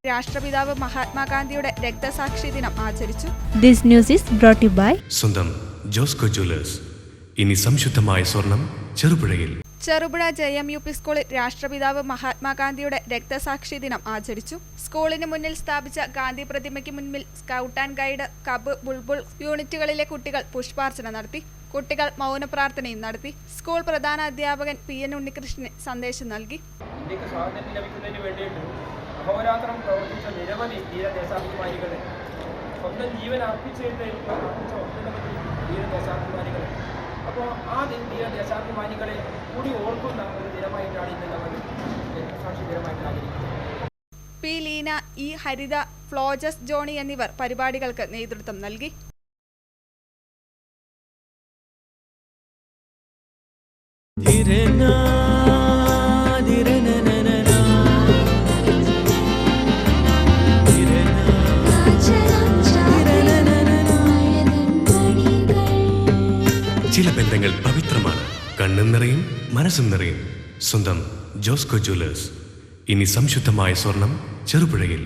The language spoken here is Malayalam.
രാഷ്ട്രപിതാവ് മഹാത്മാഗാന്ധിയുടെ രക്തസാക്ഷി ദിനം ആചരിച്ചു. This news is brought to you by സ്വന്തം ജോസ്കോ ജ്വല്ലേഴ്സ്. ഇനി സംശുദ്ധമായ സ്വർണം ചെറുപുഴയിൽ. ചെറുപുഴ JMUP സ്കൂളിൽ രാഷ്ട്രപിതാവ് മഹാത്മാഗാന്ധിയുടെ രക്തസാക്ഷി ദിനം ആചരിച്ചു. സ്കൂളിന് മുന്നിൽ സ്ഥാപിച്ച ഗാന്ധി പ്രതിമയ്ക്ക് മുന്നിൽ സ്കൗട്ട് ആൻഡ് ഗൈഡ്, കബ്, ബുൾബുൾ യൂണിറ്റുകളിലെ കുട്ടികൾ പുഷ്പാർച്ചന നടത്തി. കുട്ടികൾ മൗനപ്രാർത്ഥനയും നടത്തി. സ്കൂൾ പ്രധാന അധ്യാപകൻ PN ഉണ്ണികൃഷ്ണൻ സന്ദേശം നൽകി. ഇന്ത്യക്ക് സ്വാതന്ത്ര്യം ലഭിക്കുന്നതിന് വേണ്ടിയിട്ട് അഹോരാത്രം പ്രവർത്തിച്ച നിരവധി ധീരദേശാഭിമാനികളെ, സ്വന്തം ജീവൻ അർപ്പിച്ചിട്ട് ഒട്ടനവധി ധീരദേശാഭിമാനികളെ, അപ്പോൾ ആ ധീരദേശാഭിമാനികളെ കൂടി ഓർക്കുന്ന ഒരു ദിനമായിട്ടാണ് ഇന്ന് നമ്മൾ രക്തസാക്ഷി ദിനമായിട്ട് ആചരിക്കുന്നത്. P. ലീന, E. ഹരിത, ഫ്ലോജസ് ജോണി എന്നിവർ പരിപാടികൾക്ക് നേതൃത്വം നൽകി. ചില ബന്ധങ്ങൾ പവിത്രമാണ്. കണ്ണും നിറയും, മനസ്സും നിറയും. സ്വന്തം ജോസ്കോ ജ്വല്ലേഴ്സ്. ഇനി സംശുദ്ധമായ സ്വർണം ചെറുപുഴയിൽ.